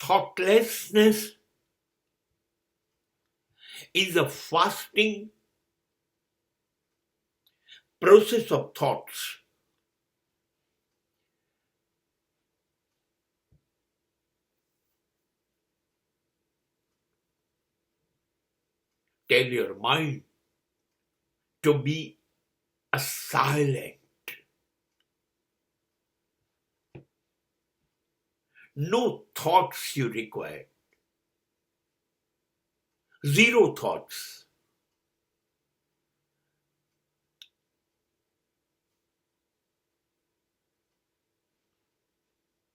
thoughtlessness is a fasting process of thoughts. Tell your mind to be a silent. No thoughts you require. Zero thoughts.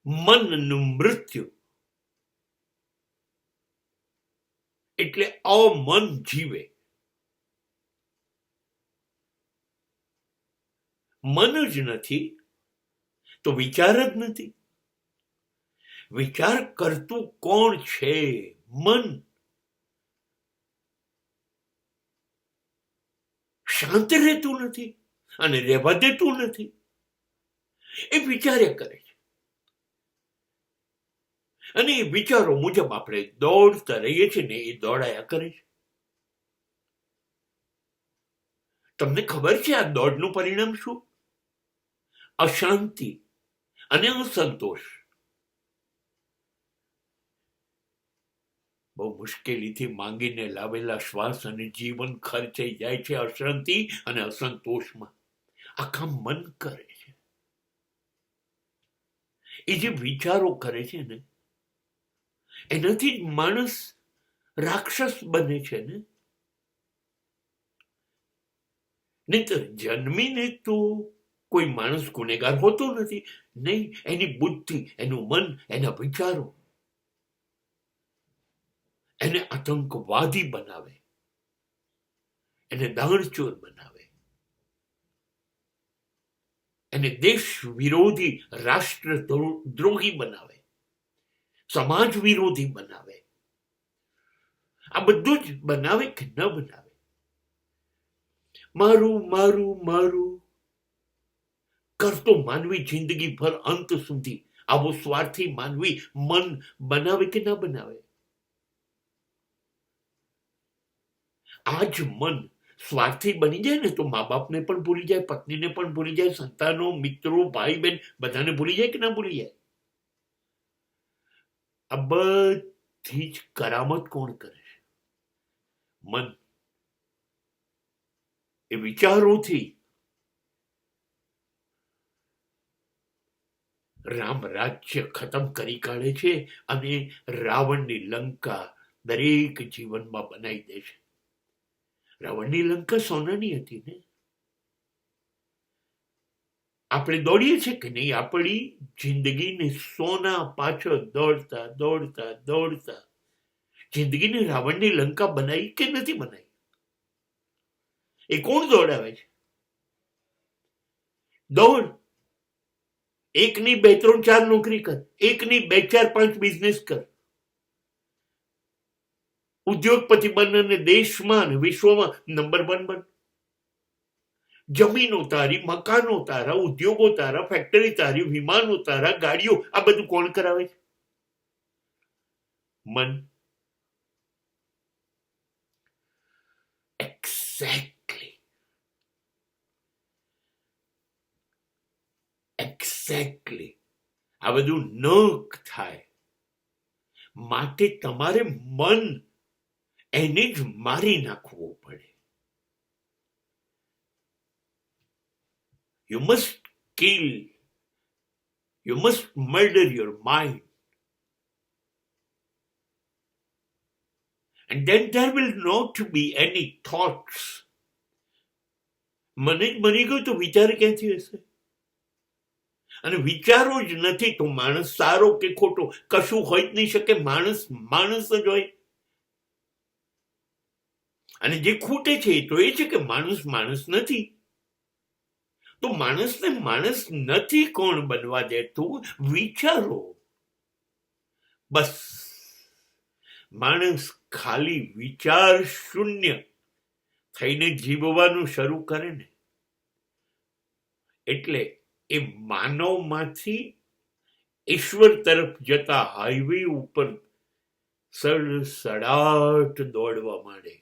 મનનું મૃત્યુ એટલે અમન જીવે. મન જ નથી તો વિચાર જ નથી. વિચાર કરતું કોણ છે? મન. શાંત રહેતું નથી અને રહેવા દેતું નથી. એ વિચાર્યા કરે છે અને એ વિચારો મુજબ આપણે દોડતા રહીએ છીએ ને એ દોડાયા કરે છે. તમને ખબર છે આ દોડનું પરિણામ શું? અશાંતિ અને અસંતોષ. બહુ મુશ્કેલીથી માંગીને લાવેલા શ્વાસ અને જીવન ખર્ચાઈ જાય છે અશાંતિ અને અસંતોષમાં. આખા મન કરે છે. એ જે વિચારો કરે છે ને એનાથી જ માણસ રાક્ષસ બને છે ને. નહીતર જન્મીને તો કોઈ માણસ ગુનેગાર હોતો નથી. નહીં, એની બુદ્ધિ, એનું મન, એના વિચારો એને આતંકવાદી બનાવે, એને દાણચોર બનાવે, એને દેશ વિરોધી, રાષ્ટ્ર દ્રોહી બનાવે, સમાજ વિરોધી બનાવે. આ બધું જ બનાવે કે ન બનાવે? મારું મારું મારું કરતો માનવી જિંદગી ભર અંત સુધી આવો સ્વાર્થી માનવી મન બનાવે કે ના બનાવે? આ જ મન સ્વાર્થી બની જાય ને તો મા બાપને પણ ભૂલી જાય, પત્નીને પણ ભૂલી જાય, સંતાનો, મિત્રો, ભાઈ બહેન બધાને ભૂલી જાય કે ના ભૂલી જાય? આ બધી જ કરામત કોણ કરે છે? મન. એ વિચારોથી રામ રાજ્ય ખતમ કરી કાઢે છે અને રાવણની લંકા દરેક જીવનમાં બનાવી દે છે. રાવણની લંકા સોનાની હતી ને. આપણે દોડીએ છીએ કે નહીં? આપણી જિંદગીને સોના પાછળ દોડતા દોડતા દોડતા જિંદગીને રાવણની લંકા બનાવી કે નથી બનાવી? એ કોણ દોડાવે છે? દોડ. એકની 2, 3, 4 નોકરી કર, એકની 2, 4, 5 બિઝનેસ કર, ઉદ્યોગપતિ બન અને દેશમાં અને વિશ્વમાં નંબર 1 બન. જમીનો તારી, મકાનો તારા, ઉદ્યોગો તારા, ફેક્ટરી તારી, વિમાનો તારા, ગાડીઓ, આ બધું કોણ કરાવે છે? મન. એક્ઝેક્ટલી આ બધું ન થાય માટે તમારે મન એને જ મારી નાખવું પડે. You must kill, you must murder your mind, and then there will not be any thoughts. મને જ મરી ગયું તો વિચાર ક્યાંથી હશે? અને વિચારો જ નથી તો માણસ સારો કે ખોટો કશું હોય જ નહીં શકે. માણસ માણસ જ હોય. અને જે ખૂટે છે એ તો એ છે કે માણસ માણસ નથી. તો માણસને માણસ નથી કોણ બનવા દેતું? વિચારો. બસ માણસ ખાલી વિચાર શૂન્ય થઈને જીવવાનું શરૂ કરે ને એટલે એ માનવમાંથી ઈશ્વર તરફ જતા હાઈવે ઉપર સડસડાટ દોડવા માંડે.